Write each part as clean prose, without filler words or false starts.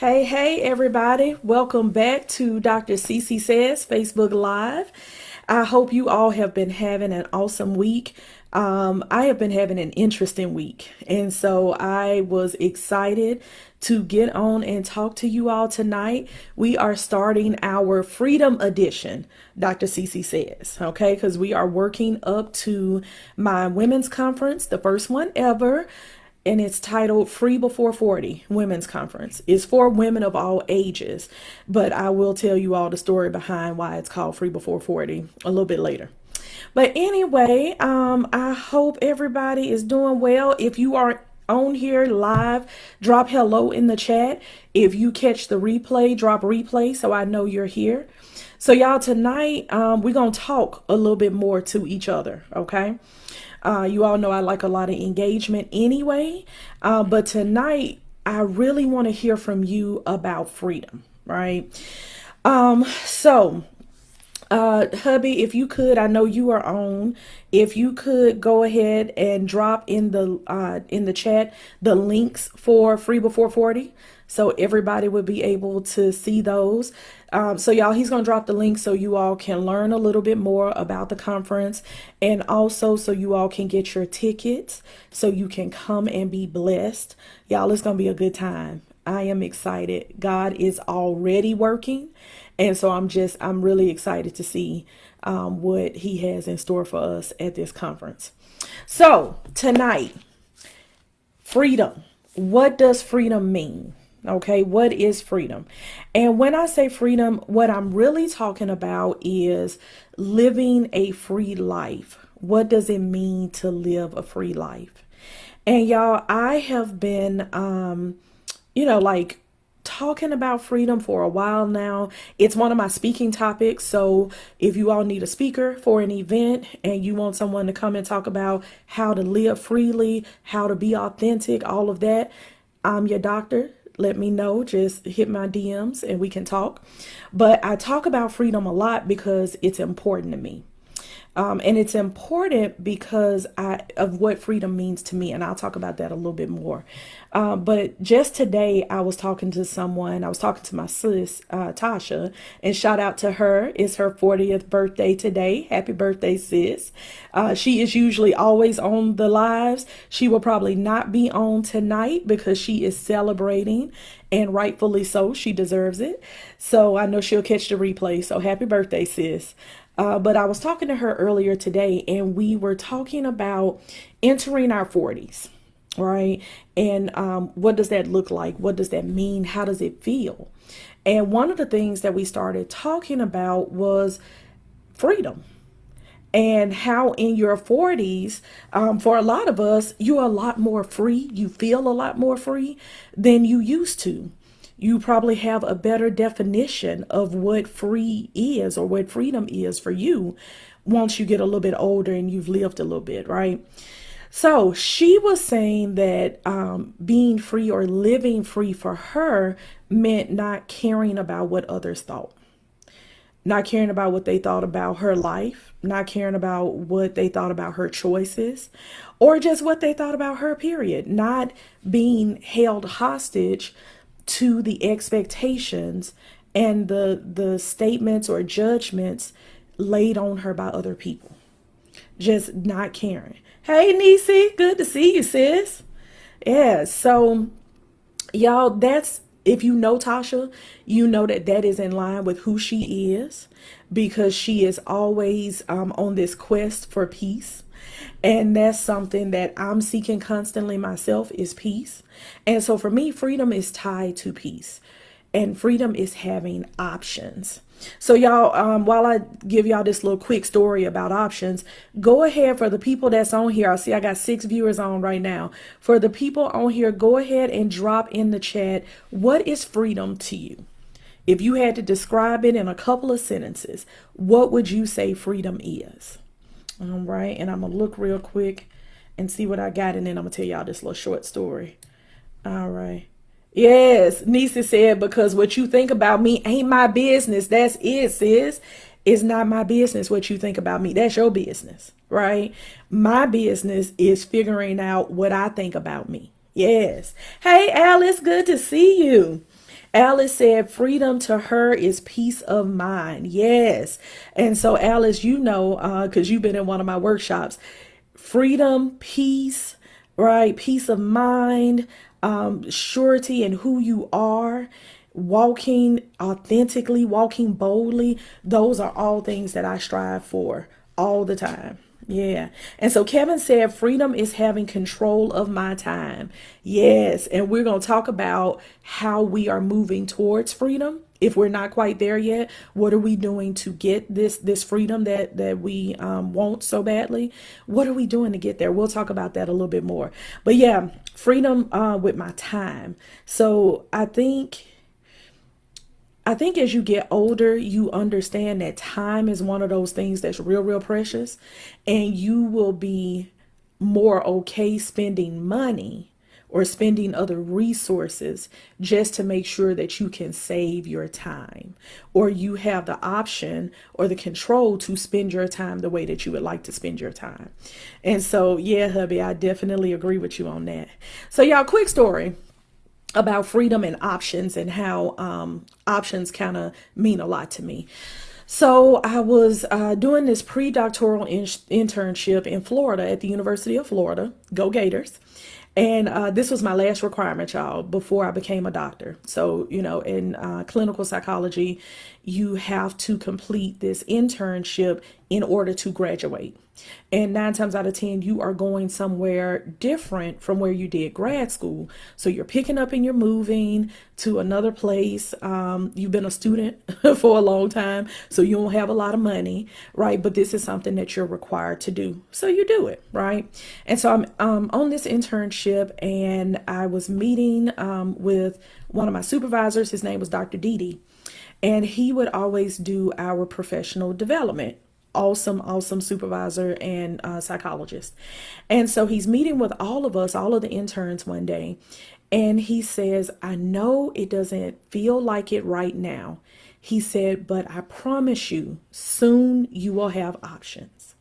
Hey, everybody. Welcome back to Dr. Cece Says Facebook Live. I hope you all have been having an awesome week. I have been having an interesting week. And so I was excited to get on and talk to you all tonight. We are starting our Freedom Edition, Dr. Cece Says, okay? Because we are working up to my women's conference, the first one ever, and it's titled Free Before 40 Women's Conference. It's for women of all ages, but I will tell you all the story behind why it's called Free Before 40 a little bit later. But anyway, I hope everybody is doing well. If you are on here live, drop hello in the chat. If you catch the replay, drop replay so I know you're here. So y'all, tonight we're going to talk a little bit more to each other, okay? You all know I like a lot of engagement anyway, but tonight I really want to hear from you about freedom, right? So, hubby, if you could, I know you are on. If you could go ahead and drop in the chat the links for Free Before 40, so everybody would be able to see those. So y'all, he's going to drop the link so you all can learn a little bit more about the conference, and also so you all can get your tickets so you can come and be blessed. Y'all, it's going to be a good time. I am excited. God is already working. And so I'm really excited to see what he has in store for us at this conference. So tonight, freedom. What does freedom mean? Okay, what is freedom? And when I say freedom, what I'm really talking about is living a free life. What does it mean to live a free life? And y'all, I have been, like talking about freedom for a while now. It's one of my speaking topics. So if you all need a speaker for an event and you want someone to come and talk about how to live freely, how to be authentic, all of that, I'm your doctor. Let me know. Just hit my DMs and we can talk. But I talk about freedom a lot because it's important to me. And it's important because of what freedom means to me. And I'll talk about that a little bit more. But just today, I was talking to someone. I was talking to my sis, Tasha, and shout out to her. It's her 40th birthday today. Happy birthday, sis. She is usually always on the lives. She will probably not be on tonight because she is celebrating, and rightfully so. She deserves it. So I know she'll catch the replay. So happy birthday, sis. But I was talking to her earlier today, and we were talking about entering our 40s, right? And what does that look like? What does that mean? How does it feel? And one of the things that we started talking about was freedom. And how in your 40s, for a lot of us, you're a lot more free. You feel a lot more free than you used to. You probably have a better definition of what free is or what freedom is for you once you get a little bit older and you've lived a little bit, right? So she was saying that being free or living free for her meant not caring about what others thought, not caring about what they thought about her life, not caring about what they thought about her choices, or just what they thought about her, period, not being held hostage to the expectations and the statements or judgments laid on her by other people. Just not caring. Hey, Nisi, good to see you, sis. Yeah, so y'all, that's, if you know Tasha, you know that that is in line with who she is, because she is always on this quest for peace. And that's something that I'm seeking constantly myself, is peace. And so for me, freedom is tied to peace, and freedom is having options. So y'all, while I give y'all this little quick story about options, go ahead, for the people that's on here. I see I got 6 viewers on right now. For the people on here, go ahead and drop in the chat, what is freedom to you? If you had to describe it in a couple of sentences, what would you say freedom is? All right, and I'm gonna look real quick and see what I got, and then I'm gonna tell y'all this little short story. All right. Yes, Nisa said, because what you think about me ain't my business. That's it, sis. It's not my business what you think about me. That's your business, right? My business is figuring out what I think about me. Yes. Hey, Alice, good to see you. Alice said freedom to her is peace of mind. Yes. And so, Alice, you know, because you've been in one of my workshops, freedom, peace, right? Peace of mind, surety in who you are, walking authentically, walking boldly. Those are all things that I strive for all the time. Yeah. And so Kevin said, freedom is having control of my time. Yes. And we're going to talk about how we are moving towards freedom. If we're not quite there yet, what are we doing to get this freedom that we want so badly? What are we doing to get there? We'll talk about that a little bit more. But yeah, freedom with my time. So I think as you get older, you understand that time is one of those things that's real, real precious, and you will be more okay spending money or spending other resources just to make sure that you can save your time, or you have the option or the control to spend your time the way that you would like to spend your time. And so, yeah, hubby, I definitely agree with you on that. So, y'all, quick story about freedom and options, and how options kind of mean a lot to me. So I was doing this pre-doctoral internship in Florida at the University of Florida. Go Gators. And this was my last requirement, y'all, before I became a doctor. So, you know, in clinical psychology, you have to complete this internship in order to graduate. And 9 times out of 10, you are going somewhere different from where you did grad school. So you're picking up and you're moving to another place. You've been a student for a long time, so you don't have a lot of money, right? But this is something that you're required to do. So you do it, right? And so I'm on this internship, and I was meeting with one of my supervisors. His name was Dr. Didi. And he would always do our professional development. Awesome supervisor and psychologist. And so he's meeting with all of us, all of the interns one day. And he says, I know it doesn't feel like it right now. He said, but I promise you, soon you will have options.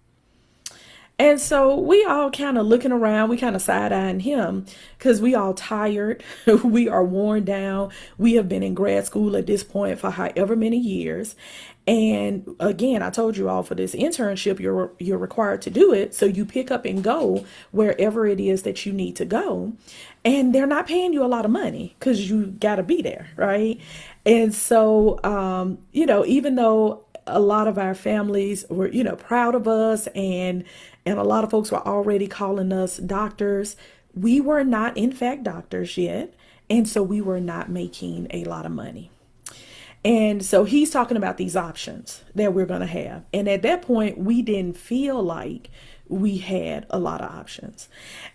And so we all kind of looking around, we kind of side-eyeing him because we all tired. We are worn down. We have been in grad school at this point for however many years. And again, I told you all, for this internship, you're required to do it. So you pick up and go wherever it is that you need to go. And they're not paying you a lot of money because you got to be there, right? And so, you know, even though a lot of our families were, you know, proud of us, and a lot of folks were already calling us doctors, we were not, in fact, doctors yet. And so we were not making a lot of money. And so he's talking about these options that we're going to have. And at that point, we didn't feel like we had a lot of options.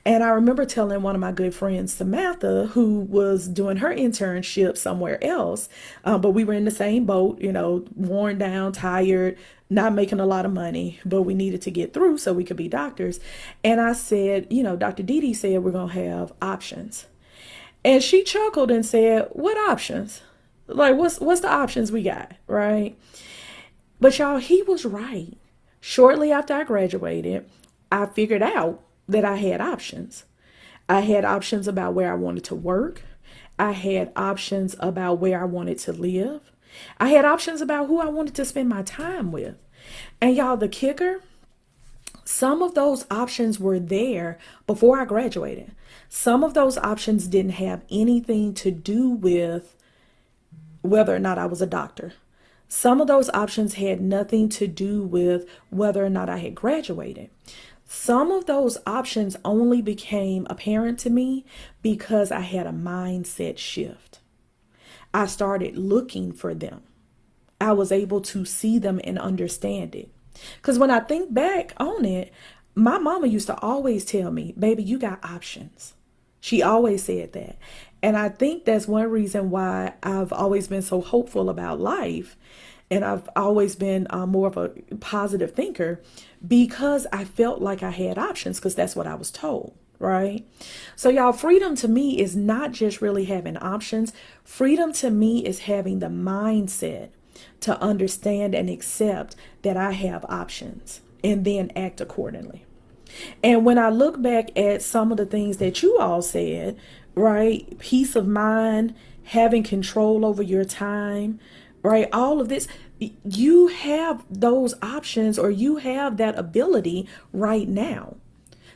And I remember telling one of my good friends, Samantha, who was doing her internship somewhere else, but we were in the same boat, you know, worn down, tired, not making a lot of money, but we needed to get through so we could be doctors. And I said, you know, Dr. Didi said we're going to have options. And she chuckled and said, what options? Like, what's the options we got, right? But y'all, he was right. Shortly after I graduated, I figured out that I had options. I had options about where I wanted to work. I had options about where I wanted to live. I had options about who I wanted to spend my time with. And y'all, the kicker, some of those options were there before I graduated. Some of those options didn't have anything to do with whether or not I was a doctor. Some of those options had nothing to do with whether or not I had graduated. Some of those options only became apparent to me because I had a mindset shift. I started looking for them. I was able to see them and understand it. Because when I think back on it, my mama used to always tell me, baby, you got options. She always said that. And I think that's one reason why I've always been so hopeful about life. And I've always been more of a positive thinker, because I felt like I had options, because that's what I was told, right? So y'all, freedom to me is not just really having options. Freedom to me is having the mindset to understand and accept that I have options and then act accordingly. And when I look back at some of the things that you all said, right? Peace of mind, having control over your time, right? All of this, you have those options, or you have that ability right now.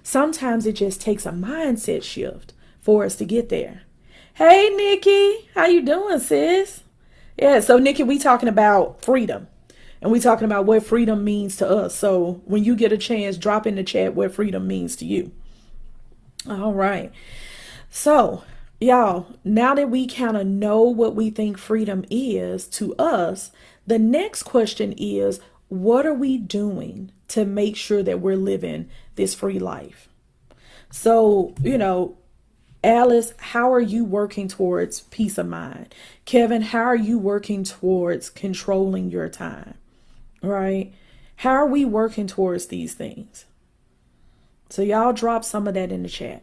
Sometimes it just takes a mindset shift for us to get there. Hey, Nikki, how you doing, sis? Yeah, so Nikki, we talking about freedom. And we talking about what freedom means to us. So when you get a chance, drop in the chat what freedom means to you. All right. So, y'all, now that we kind of know what we think freedom is to us, the next question is, what are we doing to make sure that we're living this free life? So, Alice, how are you working towards peace of mind? Kevin, how are you working towards controlling your time? Right? How are we working towards these things? So y'all drop some of that in the chat.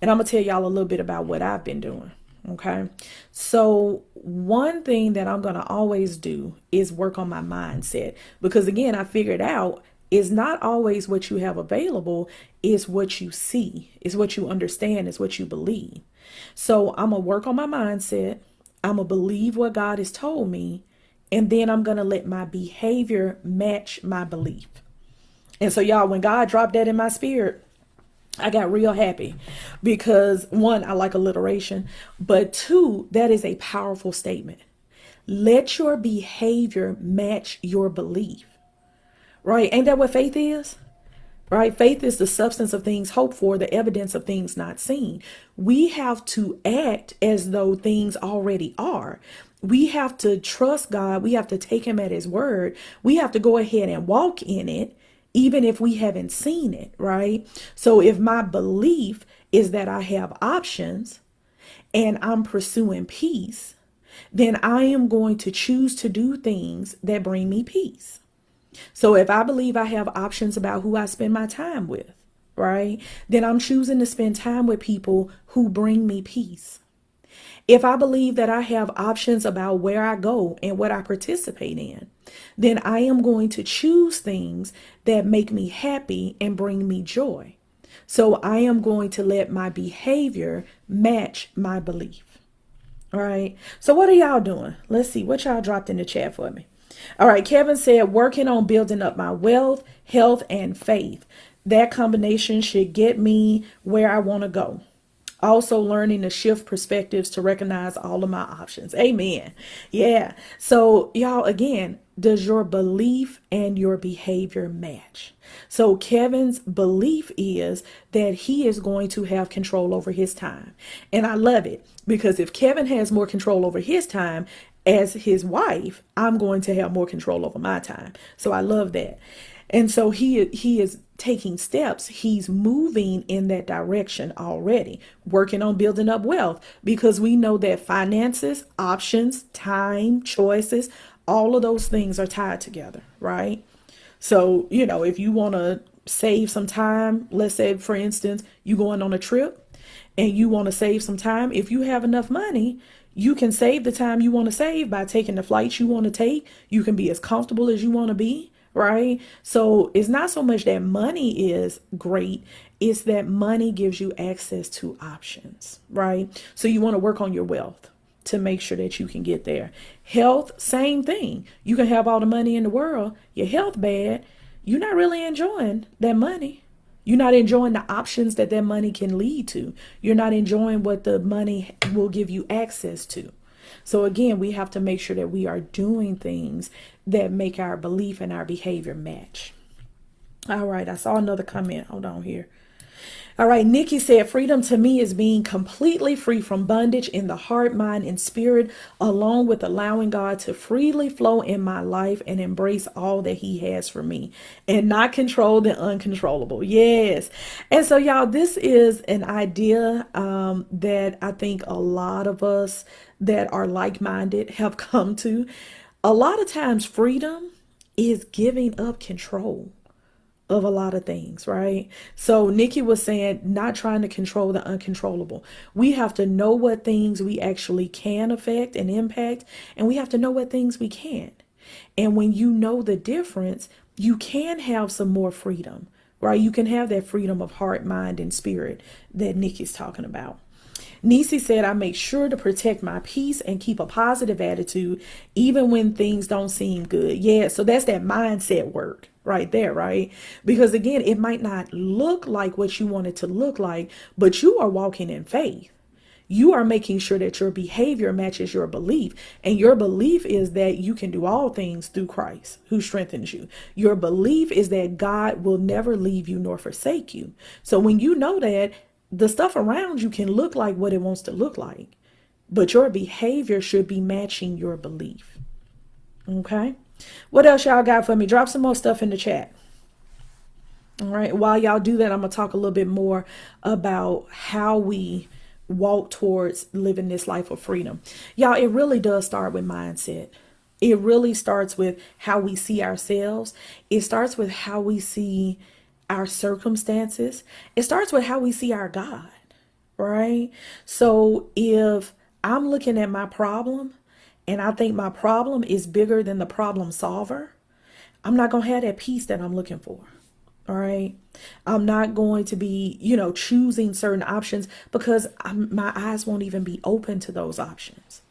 And I'm going to tell y'all a little bit about what I've been doing. Okay. So one thing that I'm going to always do is work on my mindset, because again, I figured out is not always what you have available, is what you see, is what you understand, is what you believe. So I'm going to work on my mindset. I'm going to believe what God has told me. And then I'm going to let my behavior match my belief. And so y'all, when God dropped that in my spirit, I got real happy, because one, I like alliteration, but two, that is a powerful statement. Let your behavior match your belief, right? Ain't that what faith is? Right? Faith is the substance of things hoped for, the evidence of things not seen. We have to act as though things already are. We have to trust God. We have to take him at his word. We have to go ahead and walk in it, even if we haven't seen it, right? So if my belief is that I have options and I'm pursuing peace, then I am going to choose to do things that bring me peace. So if I believe I have options about who I spend my time with, right, then I'm choosing to spend time with people who bring me peace. If I believe that I have options about where I go and what I participate in, then I am going to choose things that make me happy and bring me joy. So I am going to let my behavior match my belief. All right. So what are y'all doing? Let's see what y'all dropped in the chat for me. All right. Kevin said, working on building up my wealth, health, and faith. That combination should get me where I want to go. Also learning to shift perspectives to recognize all of my options. Amen. Yeah. So y'all, again, does your belief and your behavior match? So Kevin's belief is that he is going to have control over his time. And I love it, because if Kevin has more control over his time as his wife, I'm going to have more control over my time. So I love that. And so he is taking steps. He's moving in that direction already, working on building up wealth, because we know that finances, options, time, choices, all of those things are tied together, right? So, if you want to save some time, let's say, for instance, you going on a trip and you want to save some time. If you have enough money, you can save the time you want to save by taking the flights you want to take. You can be as comfortable as you want to be. Right? So it's not so much that money is great, it's that money gives you access to options, right? So you want to work on your wealth to make sure that you can get there. Health, same thing. You can have all the money in the world, your health bad, you're not really enjoying that money. You're not enjoying the options that money can lead to. You're not enjoying what the money will give you access to. So again, we have to make sure that we are doing things that make our belief and our behavior match. All right, I saw another comment. Hold on here. All right, Nikki said, freedom to me is being completely free from bondage in the heart, mind, and spirit, along with allowing God to freely flow in my life and embrace all that he has for me and not control the uncontrollable. Yes. And so, y'all, this is an idea that I think a lot of us that are like-minded have come to. A lot of times freedom is giving up control of a lot of things, right? So Nikki was saying, not trying to control the uncontrollable. We have to know what things we actually can affect and impact, and we have to know what things we can't. And when you know the difference, you can have some more freedom, right? You can have that freedom of heart, mind, and spirit that Nikki's talking about. Nisi said, I make sure to protect my peace and keep a positive attitude even when things don't seem good. Yeah, so that's that mindset work right there, right? Because again, it might not look like what you want it to look like, but you are walking in faith. You are making sure that your behavior matches your belief. And your belief is that you can do all things through Christ who strengthens you. Your belief is that God will never leave you nor forsake you. So when you know that, the stuff around you can look like what it wants to look like, but your behavior should be matching your belief. Okay. What else y'all got for me? Drop some more stuff in the chat. All right. While y'all do that, I'm going to talk a little bit more about how we walk towards living this life of freedom. Y'all, it really does start with mindset. It really starts with how we see ourselves. It starts with how we see our circumstances. It starts with how we see our God, right? So if I'm looking at my problem and I think my problem is bigger than the problem solver, I'm not going to have that peace that I'm looking for. All right. I'm not going to be, choosing certain options because my eyes won't even be open to those options.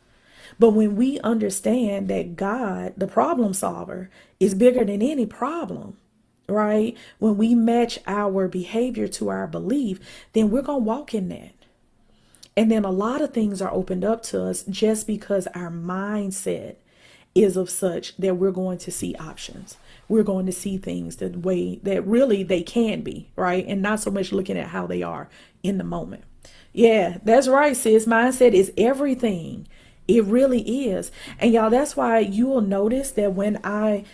But when we understand that God, the problem solver, is bigger than any problem, right? When we match our behavior to our belief, then we're going to walk in that. And then a lot of things are opened up to us just because our mindset is of such that we're going to see options. We're going to see things the way that really they can be, right? And not so much looking at how they are in the moment. Yeah, that's right, sis. Mindset is everything. It really is. And y'all, that's why you will notice that when I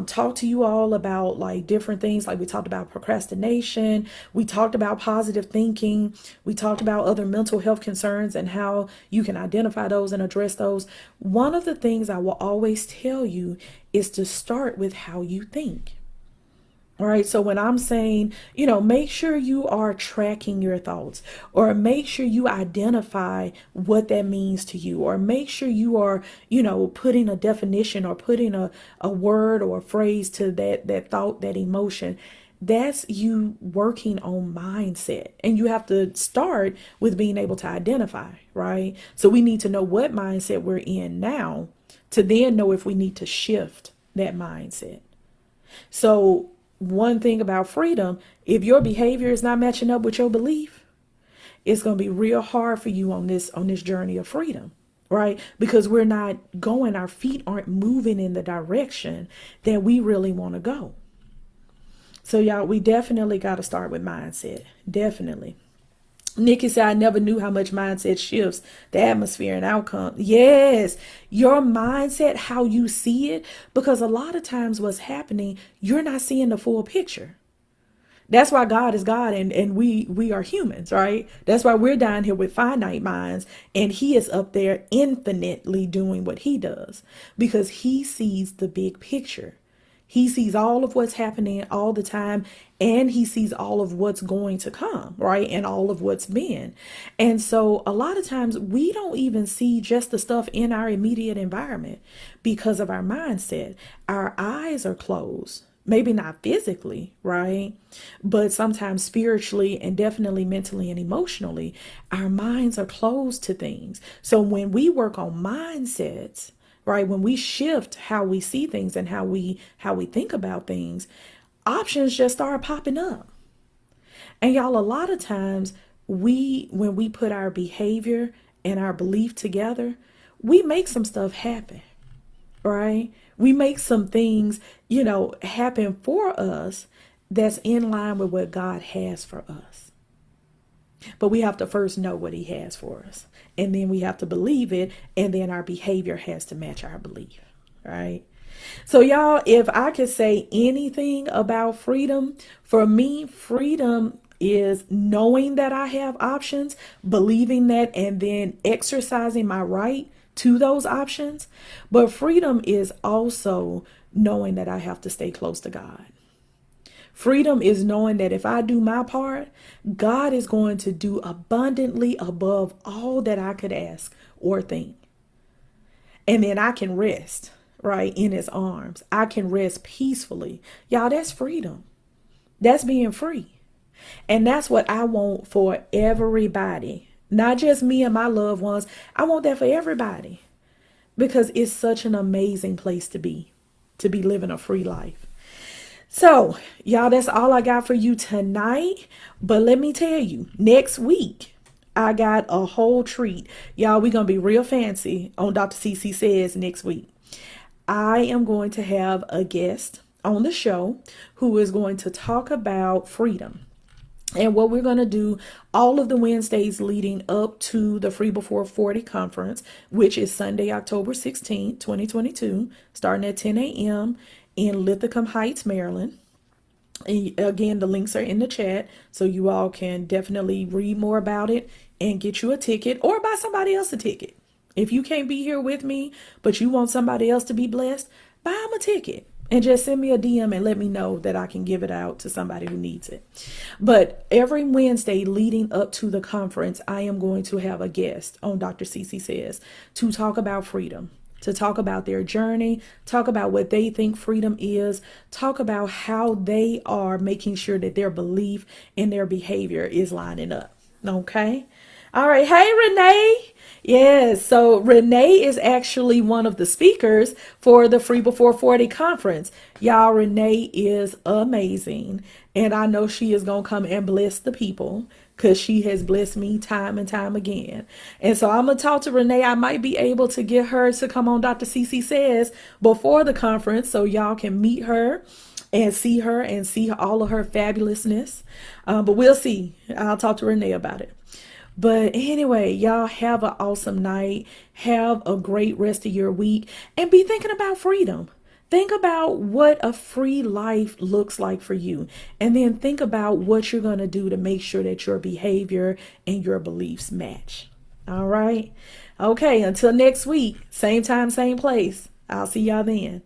talk to you all about like different things, like we talked about procrastination, we talked about positive thinking, we talked about other mental health concerns and how you can identify those and address those. One of the things I will always tell you is to start with how you think. All right. So when I'm saying, make sure you are tracking your thoughts, or make sure you identify what that means to you, or make sure you are, putting a definition or putting a word or a phrase to that thought, that emotion. That's you working on mindset. And you have to start with being able to identify, right? So we need to know what mindset we're in now to then know if we need to shift that mindset. So one thing about freedom, if your behavior is not matching up with your belief, it's going to be real hard for you on this journey of freedom, right? Because we're not going, our feet aren't moving in the direction that we really want to go. So y'all, we definitely got to start with mindset. Definitely. Nikki said, I never knew how much mindset shifts the atmosphere and outcome. Yes, your mindset, how you see it, because a lot of times what's happening, you're not seeing the full picture. That's why God is God and we are humans, right? That's why we're down here with finite minds and he is up there infinitely doing what he does because he sees the big picture. He sees all of what's happening all the time, and he sees all of what's going to come, right? And all of what's been. And so a lot of times we don't even see just the stuff in our immediate environment because of our mindset. Our eyes are closed. Maybe not physically, right? But sometimes spiritually and definitely mentally and emotionally, our minds are closed to things. So when we work on mindsets, right, when we shift how we see things and how we think about things, options just start popping up. And y'all, a lot of times when we put our behavior and our belief together, we make some stuff happen, right? We make some things, happen for us that's in line with what God has for us. But we have to first know what he has for us. And then we have to believe it. And then our behavior has to match our belief. Right? So y'all, if I could say anything about freedom, for me, freedom is knowing that I have options, believing that, and then exercising my right to those options. But freedom is also knowing that I have to stay close to God. Freedom is knowing that if I do my part, God is going to do abundantly above all that I could ask or think. And then I can rest, right, in his arms. I can rest peacefully. Y'all, that's freedom. That's being free. And that's what I want for everybody Not just me and my loved ones. I want that for everybody because it's such an amazing place to be living a free life. So, y'all, that's all I got for you tonight. But let me tell you, next week, I got a whole treat. Y'all, we're going to be real fancy on Dr. CC Says next week. I am going to have a guest on the show who is going to talk about freedom. And what we're going to do all of the Wednesdays leading up to the Free Before 40 conference, which is Sunday, October 16th, 2022, starting at 10 a.m. in Lithicum Heights, Maryland. And again, the links are in the chat, so you all can definitely read more about it and get you a ticket or buy somebody else a ticket. If you can't be here with me, but you want somebody else to be blessed, buy them a ticket and just send me a DM and let me know that I can give it out to somebody who needs it. But every Wednesday leading up to the conference, I am going to have a guest on Dr. CC Says to talk about freedom, to talk about their journey, talk about what they think freedom is, talk about how they are making sure that their belief and their behavior is lining up. Okay? All right. Hey, Renee. Yes. So Renee is actually one of the speakers for the Free Before 40 conference. Y'all, Renee is amazing. And I know she is going to come and bless the people because she has blessed me time and time again. And so I'm going to talk to Renee. I might be able to get her to come on Dr. CC Says before the conference so y'all can meet her and see all of her fabulousness. But we'll see. I'll talk to Renee about it. But anyway, y'all have an awesome night. Have a great rest of your week and be thinking about freedom. Think about what a free life looks like for you. And then think about what you're going to do to make sure that your behavior and your beliefs match. All right. Okay. Until next week, same time, same place. I'll see y'all then.